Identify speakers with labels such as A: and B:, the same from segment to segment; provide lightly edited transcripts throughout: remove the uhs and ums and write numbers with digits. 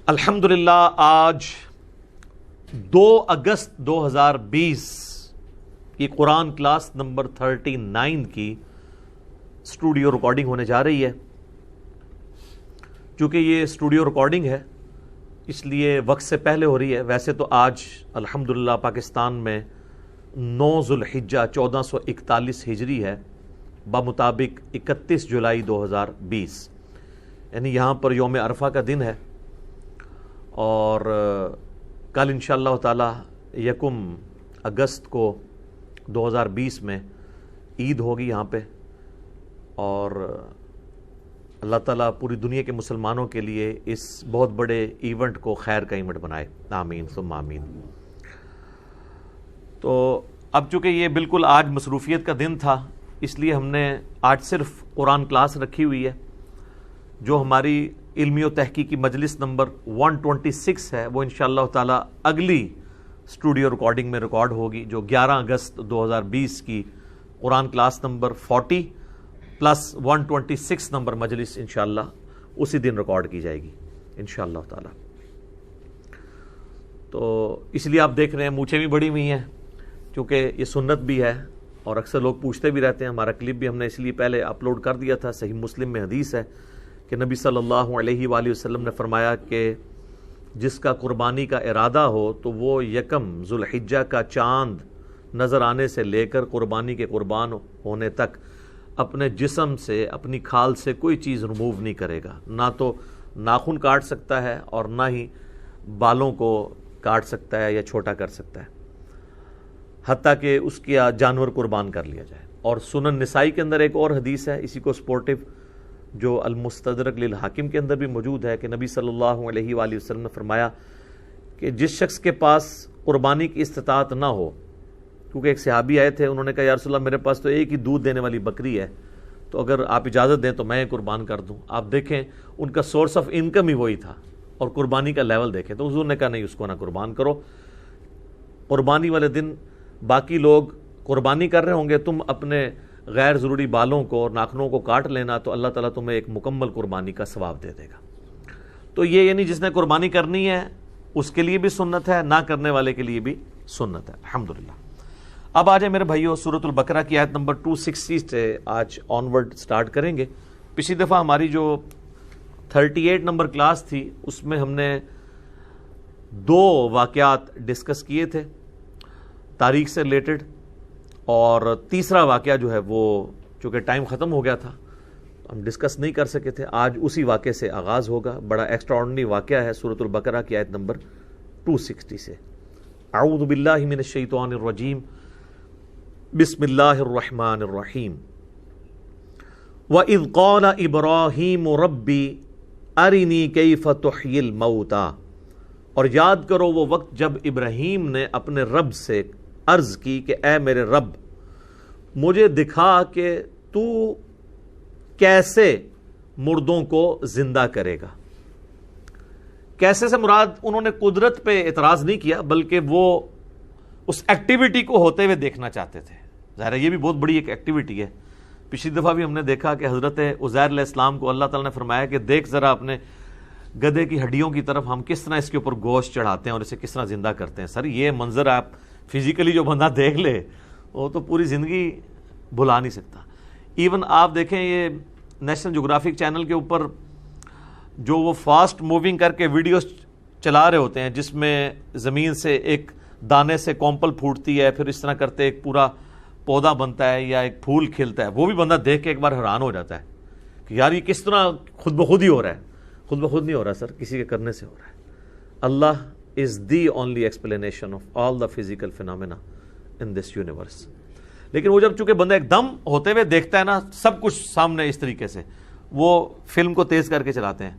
A: الحمدللہ آج 2 اگست 2020 کی قرآن کلاس نمبر 39 کی اسٹوڈیو ریکارڈنگ ہونے جا رہی ہے۔ چونکہ یہ اسٹوڈیو ریکارڈنگ ہے اس لیے وقت سے پہلے ہو رہی ہے۔ ویسے تو آج الحمدللہ پاکستان میں 9 ذوالحجہ 1441 ہجری ہے، بمطابق 31 جولائی 2020، یعنی یہاں پر یوم عرفہ کا دن ہے، اور کل انشاءاللہ تعالی 1 اگست کو 2020 میں عید ہوگی یہاں پہ، اور اللہ تعالیٰ پوری دنیا کے مسلمانوں کے لیے اس بہت بڑے ایونٹ کو خیر کا ایونٹ بنائے، آمین ثم آمین۔ تو اب چونکہ یہ بالکل آج مصروفیت کا دن تھا، اس لیے ہم نے آج صرف قرآن کلاس رکھی ہوئی ہے، جو ہماری علمی و تحقیقی مجلس نمبر 126 ہے، وہ انشاءاللہ تعالی اگلی اسٹوڈیو ریکارڈنگ میں ریکارڈ ہوگی، جو 11 اگست 2020 کی قرآن کلاس نمبر 40 پلس 126 نمبر مجلس انشاءاللہ اسی دن ریکارڈ کی جائے گی انشاءاللہ تعالی۔ تو اس لیے آپ دیکھ رہے ہیں مونچھیں بھی بڑی ہوئی ہیں، کیونکہ یہ سنت بھی ہے، اور اکثر لوگ پوچھتے بھی رہتے ہیں۔ ہمارا کلپ بھی ہم نے اس لیے پہلے اپلوڈ کر دیا تھا، صحیح مسلم میں حدیث ہے کہ نبی صلی اللہ علیہ وآلہ وسلم نے فرمایا کہ جس کا قربانی کا ارادہ ہو تو وہ 1 ذوالحجہ کا چاند نظر آنے سے لے کر قربانی کے قربان ہونے تک اپنے جسم سے، اپنی کھال سے کوئی چیز ریموو نہیں کرے گا، نہ تو ناخن کاٹ سکتا ہے اور نہ ہی بالوں کو کاٹ سکتا ہے یا چھوٹا کر سکتا ہے، حتیٰ کہ اس کا جانور قربان کر لیا جائے۔ اور سنن نسائی کے اندر ایک اور حدیث ہے اسی کو سپورٹیو، جو المستدرک للحاکم کے اندر بھی موجود ہے، کہ نبی صلی اللہ علیہ وآلہ وسلم نے فرمایا کہ جس شخص کے پاس قربانی کی استطاعت نہ ہو، کیونکہ ایک صحابی آئے تھے، انہوں نے کہا یا رسول اللہ میرے پاس تو ایک ہی دودھ دینے والی بکری ہے، تو اگر آپ اجازت دیں تو میں قربان کر دوں۔ آپ دیکھیں ان کا سورس آف انکم ہی وہی تھا، اور قربانی کا لیول دیکھیں تو حضور نے کہا نہیں، اس کو نہ قربان کرو، قربانی والے دن باقی لوگ قربانی کر رہے ہوں گے، تم اپنے غیر ضروری بالوں کو اور ناخنوں کو کاٹ لینا، تو اللہ تعالیٰ تمہیں ایک مکمل قربانی کا ثواب دے دے گا۔ تو یہ یعنی جس نے قربانی کرنی ہے اس کے لیے بھی سنت ہے، نہ کرنے والے کے لیے بھی سنت ہے، الحمدللہ۔ اب آ جائیں میرے بھائیو، سورۃ البقرہ کی آیت نمبر 260 سے آج آنورڈ سٹارٹ کریں گے۔ پچھلی دفعہ ہماری جو 38 نمبر کلاس تھی اس میں ہم نے 2 واقعات ڈسکس کیے تھے تاریخ سے ریلیٹڈ، اور تیسرا واقعہ جو ہے وہ چونکہ ٹائم ختم ہو گیا تھا ہم ڈسکس نہیں کر سکے تھے۔ آج اسی واقعے سے آغاز ہوگا، بڑا ایکسٹرا آرڈنری واقعہ ہے سورۃ البقرہ کی آیت نمبر 260 سے۔ اعوذ باللہ من الشیطان الرجیم، بسم اللہ الرحمن الرحیم۔ وَإِذْ قَالَ إِبْرَاهِيمُ رَبِّ أَرِنِي كَيْفَ تُحْيِي الْمَوْتَى، اور یاد کرو وہ وقت جب ابراہیم نے اپنے رب سے عرض کی کہ اے میرے رب مجھے دکھا کہ تو کیسے مردوں کو زندہ کرے گا۔ کیسے سے مراد انہوں نے قدرت پہ اعتراض نہیں کیا، بلکہ وہ اس ایکٹیویٹی کو ہوتے ہوئے دیکھنا چاہتے تھے۔ ظاہر ہے یہ بھی بہت بڑی ایک ایکٹیویٹی ہے۔ پچھلی دفعہ بھی ہم نے دیکھا کہ حضرت عزیر علیہ السلام کو اللہ تعالیٰ نے فرمایا کہ دیکھ ذرا اپنے گدھے کی ہڈیوں کی طرف، ہم کس طرح اس کے اوپر گوشت چڑھاتے ہیں اور اسے کس طرح زندہ کرتے ہیں۔ سر یہ منظر آپ فزیکلی جو بندہ دیکھ لے وہ تو پوری زندگی بھلا نہیں سکتا۔ ایون آپ دیکھیں یہ نیشنل جغرافک چینل کے اوپر جو وہ فاسٹ موونگ کر کے ویڈیوز چلا رہے ہوتے ہیں، جس میں زمین سے ایک دانے سے کومپل پھوٹتی ہے، پھر اس طرح کرتے ایک پورا پودا بنتا ہے یا ایک پھول کھلتا ہے، وہ بھی بندہ دیکھ کے ایک بار حیران ہو جاتا ہے کہ یار یہ کس طرح خود بخود ہی ہو رہا ہے۔ خود بخود نہیں ہو رہا سر، کسی کے کرنے سے ہو رہا ہے۔ اللہ is the only explanation of all the physical phenomena in this universe۔ لیکن وہ جب چونکہ بندہ ایک دم ہوتے ہوئے دیکھتا ہے نا سب کچھ سامنے اس طریقے سے، وہ فلم کو تیز کر کے چلاتے ہیں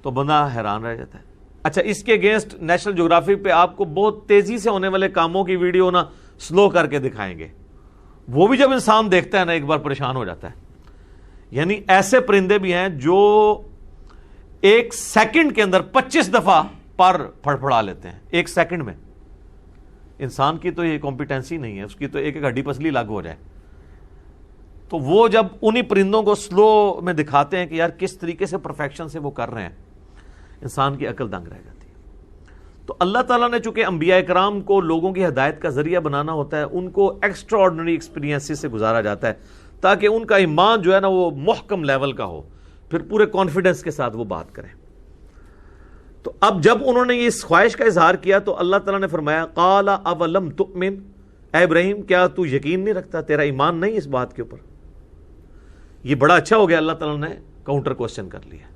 A: تو بندہ حیران رہ جاتا ہے۔ اچھا، اس کے اگینسٹ نیشنل جغرافک پہ آپ کو بہت تیزی سے ہونے والے کاموں کی ویڈیو نا سلو کر کے دکھائیں گے، وہ بھی جب انسان دیکھتا ہے نا ایک بار پریشان ہو جاتا ہے۔ یعنی ایسے پرندے بھی ہیں جو 1 سیکنڈ کے اندر 25 دفعہ پر پھڑپھڑا لیتے ہیں 1 سیکنڈ میں۔ انسان کی تو یہ کمپیٹنسی نہیں ہے، اس کی تو ایک ہڈی پسلی لاگو ہو جائے۔ تو وہ جب انہی پرندوں کو سلو میں دکھاتے ہیں کہ یار کس طریقے سے پرفیکشن سے وہ کر رہے ہیں، انسان کی عقل دنگ رہ جاتی ہے۔ تو اللہ تعالیٰ نے چونکہ انبیاء کرام کو لوگوں کی ہدایت کا ذریعہ بنانا ہوتا ہے، ان کو ایکسٹرا آرڈنری ایکسپیرینس سے گزارا جاتا ہے تاکہ ان کا ایمان جو ہے نا وہ محکم لیول کا ہو، پھر پورے کانفیڈنس کے ساتھ وہ بات کریں۔ تو اب جب انہوں نے اس خواہش کا اظہار کیا تو اللہ تعالیٰ نے فرمایا قال اولم تؤمن، اے ابراہیم کیا تو یقین نہیں رکھتا، تیرا ایمان نہیں اس بات کے اوپر؟ یہ بڑا اچھا ہو گیا، اللہ تعالیٰ نے کاؤنٹر کوسچن کر لیا۔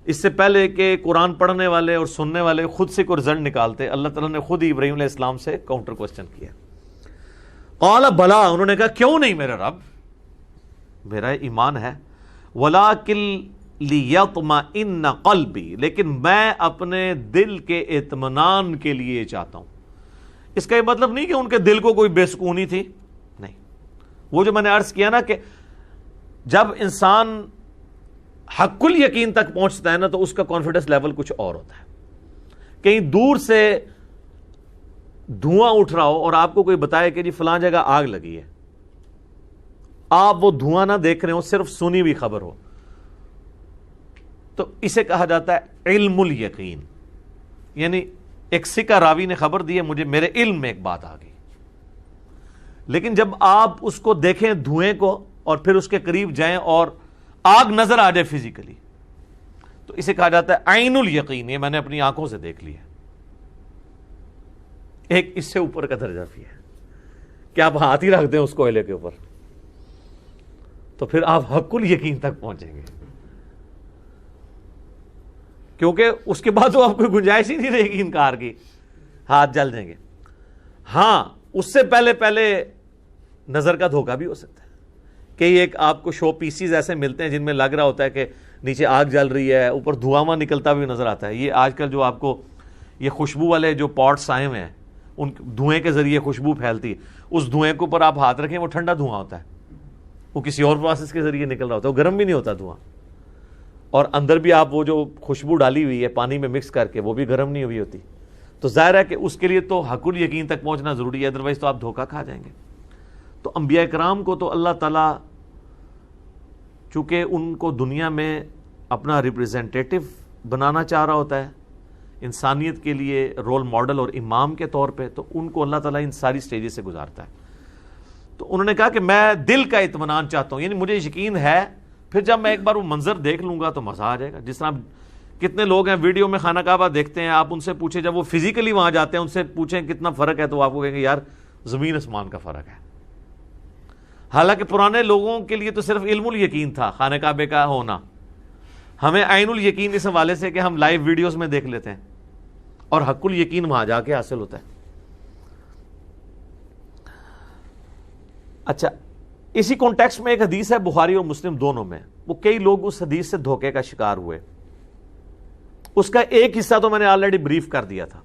A: اس سے پہلے کہ قرآن پڑھنے والے اور سننے والے خود سے کوئی رزلٹ نکالتے، اللہ تعالیٰ نے خود ہی ابراہیم علیہ السلام سے کاؤنٹر کوسچن کیا۔ قال بلا، انہوں نے کہا کیوں نہیں میرے رب، میرا ایمان ہے، ولکن لیطمئن قلبی، لیکن میں اپنے دل کے اطمینان کے لیے چاہتا ہوں۔ اس کا یہ مطلب نہیں کہ ان کے دل کو کوئی بے سکونی تھی، نہیں، وہ جو میں نے عرض کیا نا کہ جب انسان حق الیقین تک پہنچتا ہے نا تو اس کا کانفیڈنس لیول کچھ اور ہوتا ہے۔ کہیں دور سے دھواں اٹھ رہا ہو اور آپ کو کوئی بتائے کہ جی فلاں جگہ آگ لگی ہے، آپ وہ دھواں نہ دیکھ رہے ہو، صرف سنی ہوئی خبر ہو، تو اسے کہا جاتا ہے علم الیقین، یعنی ایک سکہ راوی نے خبر دی ہے مجھے، میرے علم میں ایک بات آ گئی، لیکن جب آپ اس کو دیکھیں دھوئیں کو اور پھر اس کے قریب جائیں اور آگ نظر آ جائے فزیکلی، تو اسے کہا جاتا ہے عین الیقین، یہ میں نے اپنی آنکھوں سے دیکھ لیا۔ ایک اس سے اوپر کا درجہ بھی ہے کہ آپ ہاتھ ہی رکھ دیں اس کوئلے کے اوپر تو پھر آپ حق الیقین تک پہنچیں گے، کیونکہ اس کے بعد تو آپ کوئی گنجائش ہی نہیں رہے گی انکار کی، ہاتھ جل جائیں گے۔ ہاں، اس سے پہلے نظر کا دھوکہ بھی ہو سکتا ہے کہ ایک آپ کو شو پیسز ایسے ملتے ہیں جن میں لگ رہا ہوتا ہے کہ نیچے آگ جل رہی ہے، اوپر دھواں نکلتا بھی نظر آتا ہے۔ یہ آج کل جو آپ کو یہ خوشبو والے جو پاٹس آئے ہوئے ہیں، ان دھوئیں کے ذریعے خوشبو پھیلتی ہے، اس دھوئیں کے اوپر آپ ہاتھ رکھیں وہ ٹھنڈا دھواں ہوتا ہے، وہ کسی اور پروسیس کے ذریعے نکل رہا ہوتا ہے، وہ گرم بھی نہیں ہوتا دھواں، اور اندر بھی آپ وہ جو خوشبو ڈالی ہوئی ہے پانی میں مکس کر کے وہ بھی گرم نہیں ہوئی ہوتی۔ تو ظاہر ہے کہ اس کے لیے تو حق الیقین تک پہنچنا ضروری ہے، ادروائز تو آپ دھوکہ کھا جائیں گے۔ تو انبیاء کرام کو تو اللہ تعالیٰ چونکہ ان کو دنیا میں اپنا ریپریزنٹیٹو بنانا چاہ رہا ہوتا ہے انسانیت کے لیے، رول ماڈل اور امام کے طور پہ، تو ان کو اللہ تعالیٰ ان ساری سٹیجز سے گزارتا ہے۔ تو انہوں نے کہا کہ میں دل کا اطمینان چاہتا ہوں، یعنی مجھے یقین ہے، پھر جب میں ایک بار وہ منظر دیکھ لوں گا تو مزہ آ جائے گا۔ جس طرح کتنے لوگ ہیں ویڈیو میں خانہ کعبہ دیکھتے ہیں، آپ ان سے پوچھیں جب وہ فزیکلی وہاں جاتے ہیں ان سے پوچھیں کتنا فرق ہے تو آپ کو کہیں گے یار زمین آسمان کا فرق ہے۔ حالانکہ پرانے لوگوں کے لیے تو صرف علم الیقین تھا خانہ کعبے کا ہونا، ہمیں عین الیقین اس حوالے سے کہ ہم لائیو ویڈیوز میں دیکھ لیتے ہیں اور حق الیقین وہاں جا کے حاصل ہوتا ہے۔ اچھا، اسی کانٹیکسٹ میں ایک حدیث ہے بخاری اور مسلم دونوں میں، وہ کئی لوگ اس حدیث سے دھوکے کا شکار ہوئے۔ اس کا ایک حصہ تو میں نے آلریڈی بریف کر دیا تھا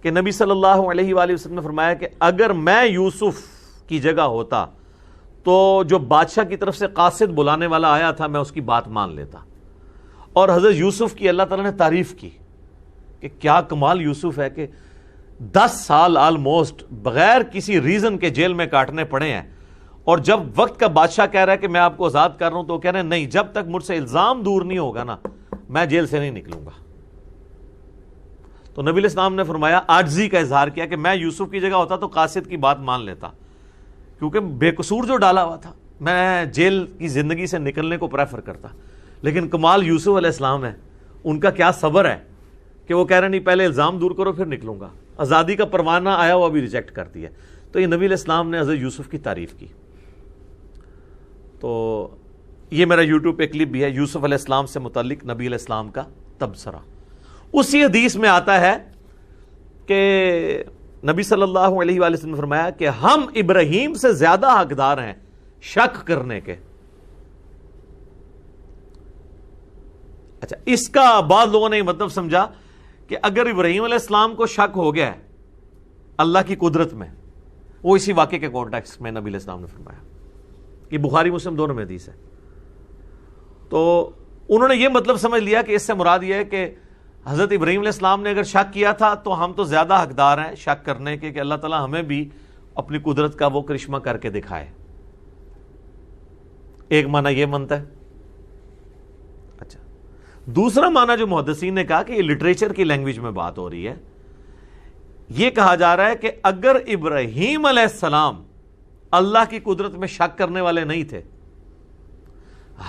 A: کہ نبی صلی اللہ علیہ وآلہ وسلم نے فرمایا کہ اگر میں یوسف کی جگہ ہوتا تو جو بادشاہ کی طرف سے قاصد بلانے والا آیا تھا میں اس کی بات مان لیتا۔ اور حضرت یوسف کی اللہ تعالیٰ نے تعریف کی کہ کیا کمال یوسف ہے کہ 10 سال آلموسٹ بغیر کسی ریزن کے جیل میں کاٹنے پڑے ہیں، اور جب وقت کا بادشاہ کہہ رہا ہے کہ میں آپ کو آزاد کر رہا ہوں تو وہ کہہ رہے ہیں نہیں، جب تک مجھ سے الزام دور نہیں ہوگا نا میں جیل سے نہیں نکلوں گا۔ تو نبی علیہ السلام نے فرمایا، عاجزی کا اظہار کیا کہ میں یوسف کی جگہ ہوتا تو قاصد کی بات مان لیتا، کیونکہ بے قصور جو ڈالا ہوا تھا میں جیل کی زندگی سے نکلنے کو پریفر کرتا۔ لیکن کمال یوسف علیہ السلام ہے، ان کا کیا صبر ہے کہ وہ کہہ رہے نہیں پہلے الزام دور کرو پھر نکلوں گا، آزادی کا پروانہ آیا ہوا بھی ریجیکٹ کر دیا۔ تو یہ نبی علیہ السلام نے حضرت یوسف کی تعریف کی۔ تو یہ میرا یوٹیوب پہ کلپ بھی ہے یوسف علیہ السلام سے متعلق نبی علیہ السلام کا تبصرہ۔ اسی حدیث میں آتا ہے کہ نبی صلی اللہ علیہ وآلہ وسلم نے فرمایا کہ ہم ابراہیم سے زیادہ حقدار ہیں شک کرنے کے۔ اچھا، اس کا بعض لوگوں نے مطلب سمجھا کہ اگر ابراہیم علیہ السلام کو شک ہو گیا ہے اللہ کی قدرت میں، وہ اسی واقعے کے کانٹیکسٹ میں نبی علیہ السلام نے فرمایا، یہ بخاری مسلم دونوں میں حدیث ہے۔ تو انہوں نے یہ مطلب سمجھ لیا کہ اس سے مراد یہ ہے کہ حضرت ابراہیم علیہ السلام نے اگر شک کیا تھا تو ہم تو زیادہ حقدار ہیں شک کرنے کے کہ اللہ تعالیٰ ہمیں بھی اپنی قدرت کا وہ کرشمہ کر کے دکھائے۔ ایک معنی یہ بنتا ہے۔ اچھا، دوسرا معنی جو محدثین نے کہا کہ یہ لٹریچر کی لینگویج میں بات ہو رہی ہے، یہ کہا جا رہا ہے کہ اگر ابراہیم علیہ السلام اللہ کی قدرت میں شک کرنے والے نہیں تھے،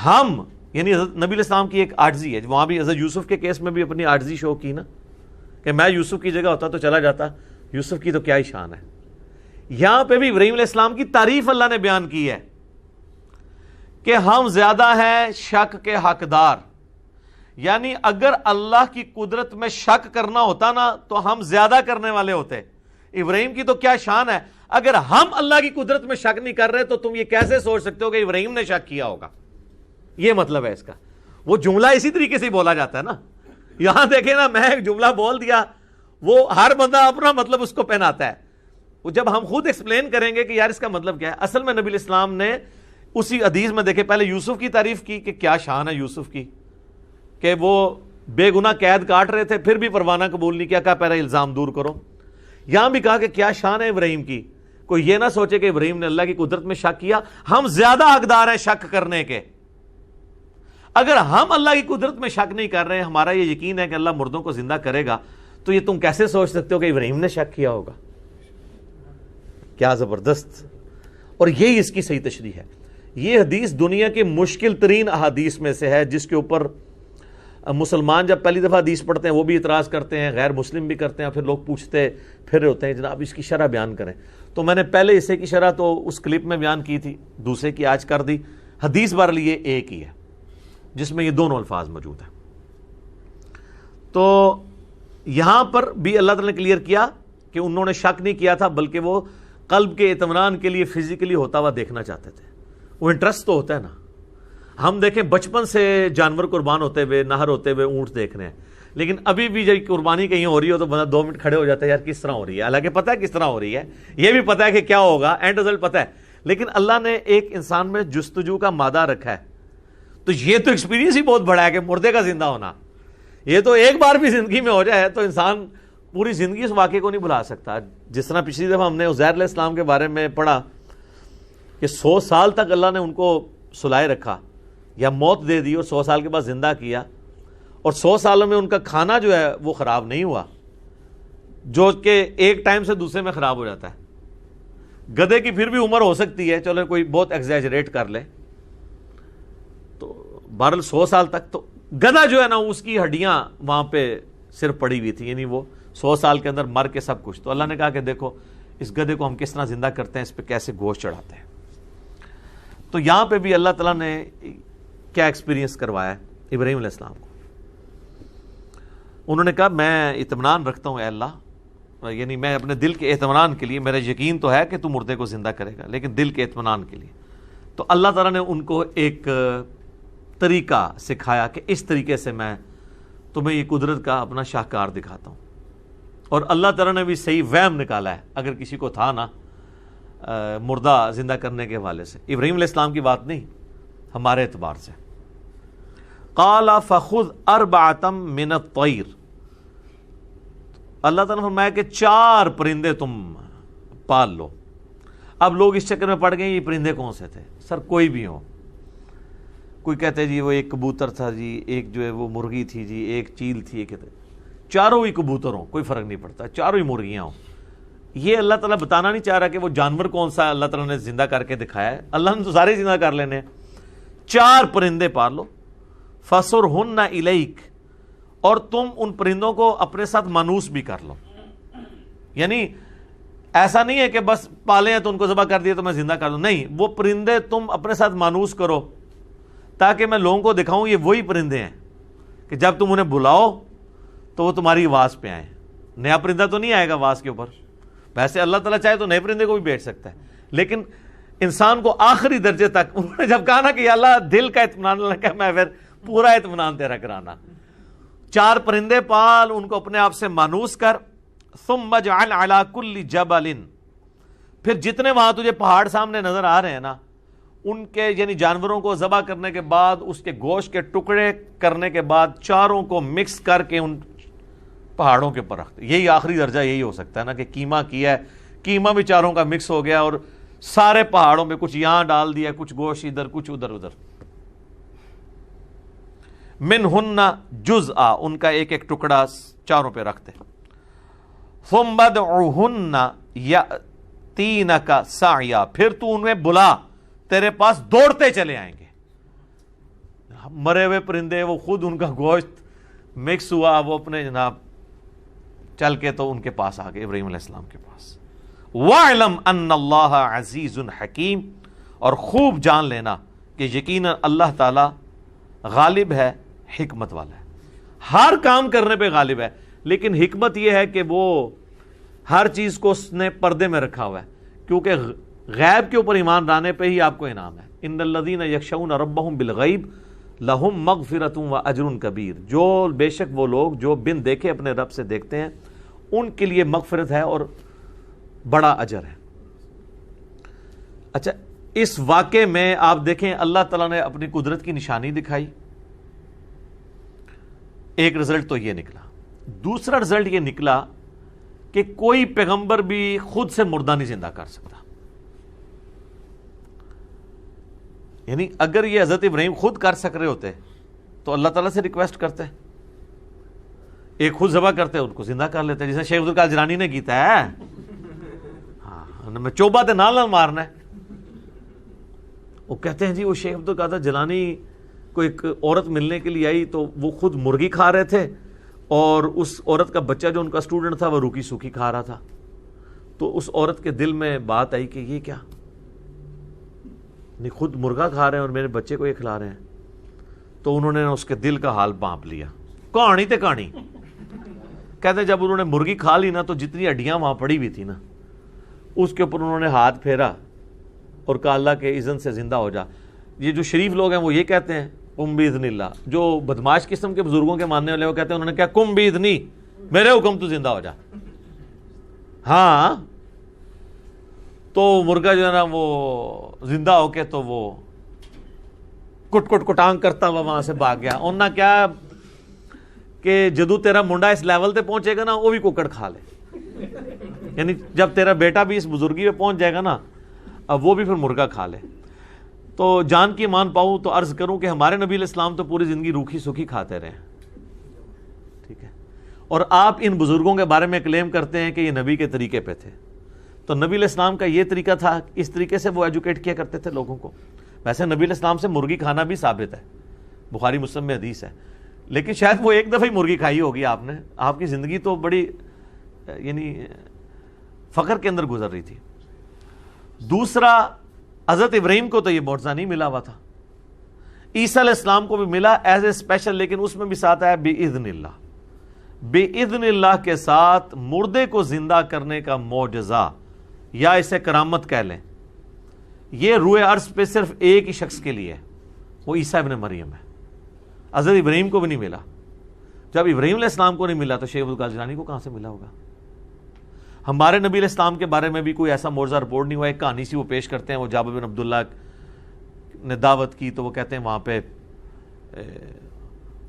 A: ہم یعنی حضرت نبی علیہ السلام کی ایک عاجزی ہے، وہاں بھی حضرت یوسف کے کیس میں بھی اپنی عاجزی شو کی نا، کہ میں یوسف کی جگہ ہوتا تو چلا جاتا، یوسف کی تو کیا ہی شان ہے۔ یہاں پہ بھی ابراہیم علیہ السلام کی تعریف اللہ نے بیان کی ہے کہ ہم زیادہ ہیں شک کے حقدار، یعنی اگر اللہ کی قدرت میں شک کرنا ہوتا نا تو ہم زیادہ کرنے والے ہوتے۔ ابراہیم کی تو کیا شان ہے، اگر ہم اللہ کی قدرت میں شک نہیں کر رہے تو تم یہ کیسے سوچ سکتے ہو کہ ابراہیم نے شک کیا ہوگا؟ یہ مطلب ہے اس کا۔ وہ جملہ اسی طریقے سے بولا جاتا ہے نا، یہاں دیکھیں نا، میں ایک جملہ بول دیا، وہ ہر بندہ اپنا مطلب اس کو پہناتا ہے۔ وہ جب ہم خود ایکسپلین کریں گے کہ یار اس کا مطلب کیا ہے، اصل میں نبی علیہ السلام نے اسی حدیث میں دیکھے پہلے یوسف کی تعریف کی کہ کیا شان ہے یوسف کی، کہ وہ بے گناہ قید کاٹ رہے تھے پھر بھی پروانہ قبول نہیں کیا، کہا پہلے الزام دور کرو۔ یہاں بھی کہا کہ کیا شان ہے ابراہیم کی، کوئی یہ نہ سوچے کہ ابراہیم نے اللہ کی قدرت میں شک کیا، ہم زیادہ حقدار ہیں شک کرنے کے۔ اگر ہم اللہ کی قدرت میں شک نہیں کر رہے، ہمارا یہ یقین ہے کہ اللہ مردوں کو زندہ کرے گا، تو یہ تم کیسے سوچ سکتے ہو کہ ابراہیم نے شک کیا ہوگا؟ کیا زبردست! اور یہی اس کی صحیح تشریح ہے۔ یہ حدیث دنیا کے مشکل ترین احادیث میں سے ہے، جس کے اوپر مسلمان جب پہلی دفعہ حدیث پڑھتے ہیں وہ بھی اعتراض کرتے ہیں، غیر مسلم بھی کرتے ہیں، پھر لوگ پوچھتے پھر ہوتے ہیں جناب اس کی شرح بیان کریں۔ تو میں نے پہلے حصے کی شرح تو اس کلپ میں بیان کی تھی، دوسرے کی آج کر دی۔ حدیث بار لیے ایک ہی ہے جس میں یہ دونوں الفاظ موجود ہیں۔ تو یہاں پر بھی اللہ تعالیٰ نے کلیئر کیا کہ انہوں نے شک نہیں کیا تھا، بلکہ وہ قلب کے اطمینان کے لیے فزیکلی ہوتا ہوا دیکھنا چاہتے تھے۔ وہ انٹرسٹ تو ہوتا ہے نا، ہم دیکھیں بچپن سے جانور قربان ہوتے ہوئے، نہر ہوتے ہوئے اونٹ دیکھ رہے ہیں، لیکن ابھی بھی جب قربانی کہیں ہو رہی ہو تو بندہ 2 منٹ کھڑے ہو جاتا ہے، یار کس طرح ہو رہی ہے، حالانکہ پتہ ہے کس طرح ہو رہی ہے، یہ بھی پتہ ہے کہ کیا ہوگا، اینڈ رزلٹ پتہ ہے، لیکن اللہ نے ایک انسان میں جستجو کا مادہ رکھا ہے۔ تو یہ تو ایکسپیرینس ہی بہت بڑا ہے کہ مردے کا زندہ ہونا، یہ تو ایک بار بھی زندگی میں ہو جائے تو انسان پوری زندگی اس واقعے کو نہیں بھلا سکتا۔ جس طرح پچھلی دفعہ ہم نے عزیر علیہ السلام کے بارے میں پڑھا کہ 100 سال تک اللہ نے ان کو سلائے رکھا یا موت دے دی اور 100 سال کے بعد زندہ کیا، اور 100 سالوں میں ان کا کھانا جو ہے وہ خراب نہیں ہوا، جو کہ ایک ٹائم سے دوسرے میں خراب ہو جاتا ہے۔ گدھے کی پھر بھی عمر ہو سکتی ہے، چلو کوئی بہت ایگزیجریٹ کر لے، تو بہرحال 100 سال تک تو گدھا جو ہے نا اس کی ہڈیاں وہاں پہ صرف پڑی ہوئی تھی، یعنی وہ 100 سال کے اندر مر کے سب کچھ۔ تو اللہ نے کہا کہ دیکھو اس گدھے کو ہم کس طرح زندہ کرتے ہیں، اس پہ کیسے گوشت چڑھاتے ہیں۔ تو یہاں پہ بھی اللہ تعالیٰ نے کیا ایکسپیرینس کروایا ہے ابراہیم علیہ السلام کو؟ انہوں نے کہا میں اطمینان رکھتا ہوں اے اللہ، یعنی میں اپنے دل کے اطمینان کے لیے، میرا یقین تو ہے کہ تو مردے کو زندہ کرے گا، لیکن دل کے اطمینان کے لیے۔ تو اللہ تعالیٰ نے ان کو ایک طریقہ سکھایا کہ اس طریقے سے میں تمہیں یہ قدرت کا اپنا شاہکار دکھاتا ہوں۔ اور اللہ تعالیٰ نے بھی صحیح وہم نکالا ہے، اگر کسی کو تھا نا مردہ زندہ کرنے کے حوالے سے، ابراہیم علیہ السلام کی بات نہیں، ہمارے اعتبار سے۔ قال فخذ 4 من الطیر، اللہ تعالیٰ نے فرمایا کہ 4 پرندے تم پال لو۔ اب لوگ اس چکر میں پڑ گئے یہ پرندے کون سے تھے؟ سر کوئی بھی ہو، کوئی کہتے جی وہ ایک کبوتر تھا جی، ایک جو ہے وہ مرغی تھی جی، ایک چیل تھی، ایک چاروں ہی کبوتر ہوں، کوئی فرق نہیں پڑتا، چاروں ہی مرغیاں ہوں۔ یہ اللہ تعالیٰ بتانا نہیں چاہ رہا کہ وہ جانور کون سا اللہ تعالیٰ نے زندہ کر کے دکھایا ہے، اللہ نے تو سارے زندہ کر لینے ہیں۔ 4 پرندے پال لو، فَصُرْهُنَّ إِلَيْكَ، اور تم ان پرندوں کو اپنے ساتھ مانوس بھی کر لو، یعنی ایسا نہیں ہے کہ بس پالے ہیں تو ان کو ذبح کر دیا تو میں زندہ کر دوں، نہیں، وہ پرندے تم اپنے ساتھ مانوس کرو تاکہ میں لوگوں کو دکھاؤں یہ وہی پرندے ہیں کہ جب تم انہیں بلاؤ تو وہ تمہاری آواز پہ آئیں۔ نیا پرندہ تو نہیں آئے گا آواز کے اوپر، ویسے اللہ تعالیٰ چاہے تو نئے پرندے کو بھی بھیج سکتا ہے، لیکن انسان کو آخری درجے تک انہوں نے جب کہا نا کہ یا اللہ دل کا اطمینان لگا، میں پھر پورا اطمینان تیرا کرانا۔ 4 پرندے پال، ان کو اپنے آپ سے مانوس کر، ثم اجعل علی کل جبل، پھر جتنے وہاں تجھے پہاڑ سامنے نظر آ رہے ہیں نا، ان کے یعنی جانوروں کو ذبح کرنے کے بعد اس کے گوشت کے ٹکڑے کرنے کے بعد 4 کو مکس کر کے ان پہاڑوں کے اوپر رکھتے۔ یہی آخری درجہ یہی ہو سکتا ہے نا کہ قیمہ کیا ہے، قیمہ بھی 4 کا مکس ہو گیا اور سارے پہاڑوں پہ کچھ یہاں ڈال دیا، کچھ گوشت ادھر، کچھ ادھر ادھر۔ منہن جزءا، ان کا ایک ایک ٹکڑا چاروں پہ رکھ دے. ثم ادعوہن یأتینک سعیا، پھر تو انہیں بلا، تیرے پاس دوڑتے چلے آئیں گے. مرے ہوئے پرندے، وہ خود ان کا گوشت مکس ہوا، وہ اپنے جناب چل کے تو ان کے پاس آ گئے، ابراہیم علیہ السلام کے پاس. وَاعْلَمْ أَنَّ اللَّهَ عَزِيزٌ حَكِيمٌ، اور خوب جان لینا کہ یقیناً اللہ تعالی غالب ہے، حکمت والا ہے. ہر کام کرنے پہ غالب ہے، لیکن حکمت یہ ہے کہ وہ ہر چیز کو اس نے پردے میں رکھا ہوا ہے، کیونکہ غیب کے اوپر ایمان لانے پہ ہی آپ کو انعام ہے. ان الذین یخشون ربهم بالغیب لہم مغفرۃ واجر کبیر، جو بے شک وہ لوگ جو بن دیکھے اپنے رب سے دیکھتے ہیں، ان کے لیے مغفرت ہے اور بڑا اجر ہے. اچھا، اس واقعے میں آپ دیکھیں اللہ تعالیٰ نے اپنی قدرت کی نشانی دکھائی. ایک رزلٹ تو یہ نکلا. دوسرا رزلٹ یہ نکلا کہ کوئی پیغمبر بھی خود سے مردہ نہیں زندہ کر سکتا. یعنی اگر یہ حضرت ابراہیم خود کر سک رہے ہوتے تو اللہ تعالیٰ سے ریکویسٹ کرتے، ایک خود ذبح کرتے ان کو زندہ کر لیتے، جیسے شیخ عبدالقادر جیلانی نے کیتا ہے. ہاں، میں چوبا تے نال مارنا ہے. وہ کہتے ہیں جی وہ شیخ عبدالقادر جیلانی کو ایک عورت ملنے کے لیے آئی تو وہ خود مرغی کھا رہے تھے، اور اس عورت کا بچہ جو ان کا اسٹوڈنٹ تھا وہ روکی سوکھی کھا رہا تھا. تو اس عورت کے دل میں بات آئی کہ یہ کیا، نہیں خود مرغا کھا رہے ہیں اور میرے بچے کو یہ کھلا رہے ہیں. تو انہوں نے اس کے دل کا حال بانپ لیا. کہانی تے کہانی کہتے ہیں جب انہوں نے مرغی کھا لی نا تو جتنی ہڈیاں وہاں پڑی ہوئی تھی نا اس کے اوپر انہوں نے ہاتھ پھیرا اور کہا اللہ کے اذن سے زندہ ہو جا. یہ جو شریف لوگ ہیں وہ یہ کہتے ہیں قم باذن اللہ. جو بدماش قسم کے بزرگوں کے ماننے والے وہ کہتے ہیں انہوں نے کہا قم باذنی، میرے حکم تو زندہ ہو جا. ہاں، تو مرغا جو ہے نا وہ زندہ ہو کے تو وہ کٹ کٹ کٹانگ کرتا ہوا وہاں سے بھاگ گیا. اور نہ کیا کہ جدو تیرا منڈا اس لیول تے پہنچے گا نا وہ بھی ککڑ کھا لے. یعنی جب تیرا بیٹا بھی اس بزرگی پہ پہنچ جائے گا نا اب وہ بھی پھر مرغا کھا لے. تو جان کی مان پاؤں تو عرض کروں کہ ہمارے نبی علیہ السلام تو پوری زندگی روکھی سوکھی کھاتے رہے. ٹھیک ہے، اور آپ ان بزرگوں کے بارے میں کلیم کرتے ہیں کہ یہ نبی کے طریقے پہ تھے. تو نبی علیہ السلام کا یہ طریقہ تھا، اس طریقے سے وہ ایجوکیٹ کیا کرتے تھے لوگوں کو. ویسے نبی علیہ السلام سے مرغی کھانا بھی ثابت ہے، بخاری مسلم میں حدیث ہے، لیکن شاید وہ ایک دفعہ ہی مرغی کھائی ہوگی آپ نے. آپ کی زندگی تو بڑی یعنی فقر کے اندر گزر رہی تھی. دوسرا، حضرت ابراہیم کو تو یہ معجزہ نہیں ملا ہوا تھا، عیسیٰ علیہ السلام کو بھی ملا ایز اے اسپیشل، لیکن اس میں بھی ساتھ آیا بِإِذْنِ اللہ. بِإِذْنِ اللہ کے ساتھ مردے کو زندہ کرنے کا معجزہ یا اسے کرامت کہہ لیں، یہ روئے عرض پہ صرف ایک ہی شخص کے لیے ہے، وہ عیسیٰ ابن مریم ہے. حضرت ابراہیم کو بھی نہیں ملا. جب ابراہیم علیہ السلام کو نہیں ملا تو شیخ عبدالقادر جیلانی کو کہاں سے ملا ہوگا؟ ہمارے نبی علیہ السلام کے بارے میں بھی کوئی ایسا معجزہ رپورٹ نہیں ہوا. ایک کہانی سی وہ پیش کرتے ہیں، وہ جابر بن عبداللہ نے دعوت کی تو وہ کہتے ہیں وہاں پہ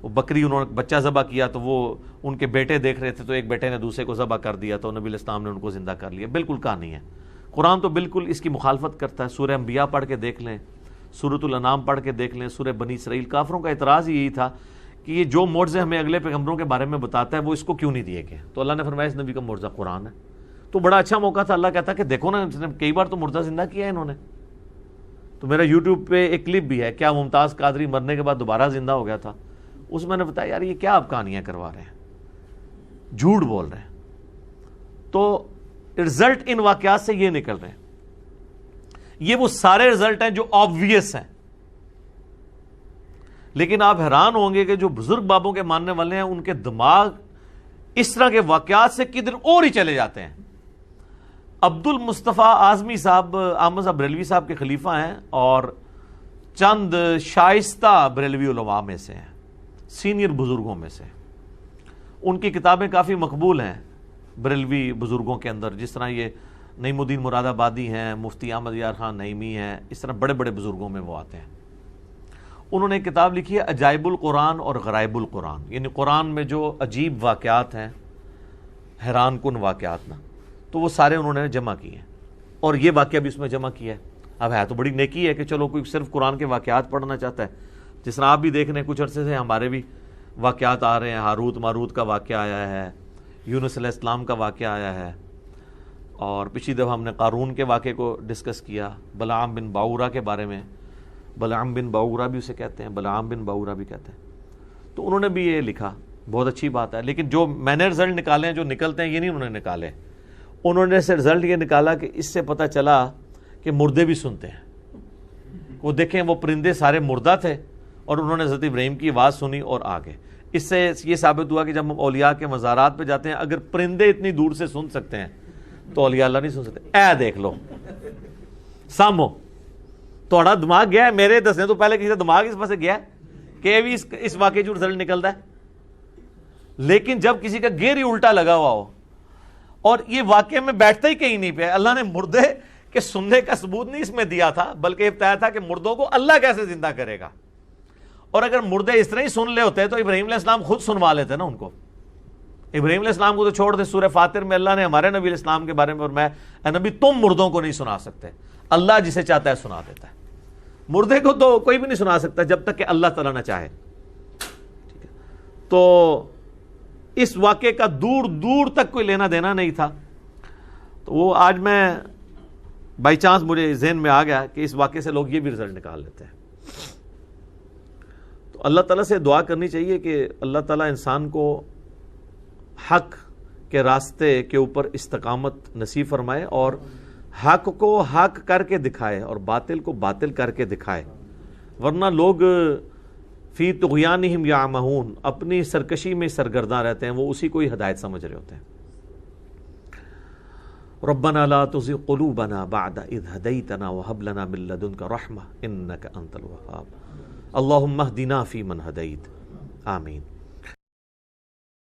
A: وہ بکری انہوں نے بچہ ذبح کیا تو وہ ان کے بیٹے دیکھ رہے تھے تو ایک بیٹے نے دوسرے کو ذبح کر دیا تو نبی علیہ السلام نے ان کو زندہ کر لیا. بالکل کہانی ہے. قرآن تو بالکل اس کی مخالفت کرتا ہے. سورہ انبیاء پڑھ کے دیکھ لیں، سورۃ الانعام پڑھ کے دیکھ لیں، سورہ بنی اسرائیل. کافروں کا اعتراض یہی تھا کہ یہ جو معجزے ہمیں اگلے پیغمبروں کے بارے میں بتاتا ہے وہ اس کو کیوں نہیں دیے گئے. تو اللہ نے فرمایا اس نبی کا معجزہ قرآن ہے. تو بڑا اچھا موقع تھا. اللہ کہتا کہ دیکھو نا کئی بار تو مردہ زندہ کیا ہے انہوں نے. تو میرا یوٹیوب پہ ایک کلپ بھی ہے، کیا ممتاز قادری مرنے کے بعد دوبارہ زندہ ہو گیا تھا. اس میں نے بتایا یار یہ کیا آپ کہانیاں کروا رہے ہیں، جھوٹ بول رہے ہیں. تو رزلٹ ان واقعات سے یہ نکل رہے ہیں. یہ وہ سارے رزلٹ ہیں جو آبویس ہیں، لیکن آپ حیران ہوں گے کہ جو بزرگ بابوں کے ماننے والے ہیں ان کے دماغ اس طرح کے واقعات سے کدھر اور ہی چلے جاتے ہیں. عبد المصطفیٰ اعظمی صاحب احمد صاحب بریلوی صاحب کے خلیفہ ہیں اور چند شائستہ بریلوی علماء میں سے ہیں، سینئر بزرگوں میں سے. ان کی کتابیں کافی مقبول ہیں بریلوی بزرگوں کے اندر، جس طرح یہ نعیم الدین مراد آبادی ہیں، مفتی احمد یار خان نعیمی ہیں، اس طرح بڑے بڑے بزرگوں میں وہ آتے ہیں. انہوں نے ایک کتاب لکھی ہے عجائب القرآن اور غرائب القرآن، یعنی قرآن میں جو عجیب واقعات ہیں، حیران کن واقعات نا، تو وہ سارے انہوں نے جمع کیے ہیں اور یہ واقعہ بھی اس میں جمع کیا ہے. اب ہے تو بڑی نیکی ہے کہ چلو کوئی صرف قرآن کے واقعات پڑھنا چاہتا ہے جس طرح آپ بھی دیکھ رہے ہیں کچھ عرصے سے ہمارے بھی واقعات آ رہے ہیں، ہاروت ماروت کا واقعہ آیا ہے، یونس علیہ السلام کا واقعہ آیا ہے، اور پچھلی دفعہ ہم نے قارون کے واقعے کو ڈسکس کیا، بلعام بن باورا کے بارے میں، بلعام بن باورا بھی اسے کہتے ہیں، بلعام بن باورا بھی کہتے ہیں. تو انہوں نے بھی یہ لکھا، بہت اچھی بات ہے. لیکن جو میں نے رزلٹ نکالے ہیں، جو نکلتے ہیں، یہ نہیں انہوں نے نکالے. انہوں نے سے رزلٹ یہ نکالا کہ اس سے پتہ چلا کہ مردے بھی سنتے ہیں. وہ دیکھیں وہ پرندے سارے مردہ تھے اور انہوں نے حضرت ابراہیم کی آواز سنی اور آگے. اس سے یہ ثابت ہوا کہ جب ہم اولیاء کے مزارات پہ جاتے ہیں، اگر پرندے اتنی دور سے سن سکتے ہیں تو اولیاء اللہ نہیں سن سکتے. اے دیکھ لو سامو تھوڑا دماغ گیا ہے، میرے دسنے تو پہلے کسی کا دماغ اس پاس گیا ہے کہ بھی اس واقعے جو رزلٹ نکلتا ہے. لیکن جب کسی کا گیر ہی الٹا لگا ہوا ہو اور یہ واقعے میں بیٹھتا ہی کہیں نہیں پہ، اللہ نے مردے کے سننے کا ثبوت نہیں اس میں دیا تھا، بلکہ بتایا تھا کہ مردوں کو اللہ کیسے زندہ کرے گا. اور اگر مردے اس طرح ہی سن لے ہوتے تو ابراہیم علیہ السلام خود سنوا لیتے نا ان کو. ابراہیم علیہ السلام کو تو چھوڑ دے، سورہ فاطر میں اللہ نے ہمارے نبی علیہ السلام کے بارے میں فرمایا، اے نبی تم مردوں کو نہیں سنا سکتے، اللہ جسے چاہتا ہے سنا دیتا ہے. مردے کو تو کوئی بھی نہیں سنا سکتا جب تک کہ اللہ تعالیٰ نہ چاہے. ٹھیک ہے، تو اس واقعے کا دور دور تک کوئی لینا دینا نہیں تھا. تو وہ آج میں بائی چانس مجھے ذہن میں آ گیا کہ اس واقعے سے لوگ یہ بھی رزلٹ نکال لیتے ہیں. تو اللہ تعالیٰ سے دعا کرنی چاہیے کہ اللہ تعالیٰ انسان کو حق کے راستے کے اوپر استقامت نصیب فرمائے اور حق کو حق کر کے دکھائے اور باطل کو باطل کر کے دکھائے. ورنہ لوگ فی طغیانہم یعمہون، اپنی سرکشی میں سرگرداں رہتے ہیں، وہ اسی کو ہی ہدایت سمجھ رہے ہوتے ہیں. ربنا لا تزغ قلوبنا بعد اذ ہدیتنا وہب لنا من لدنک رحمہ انک انت الوہاب. اللہم اہدنا فیمن ہدیت. آمین.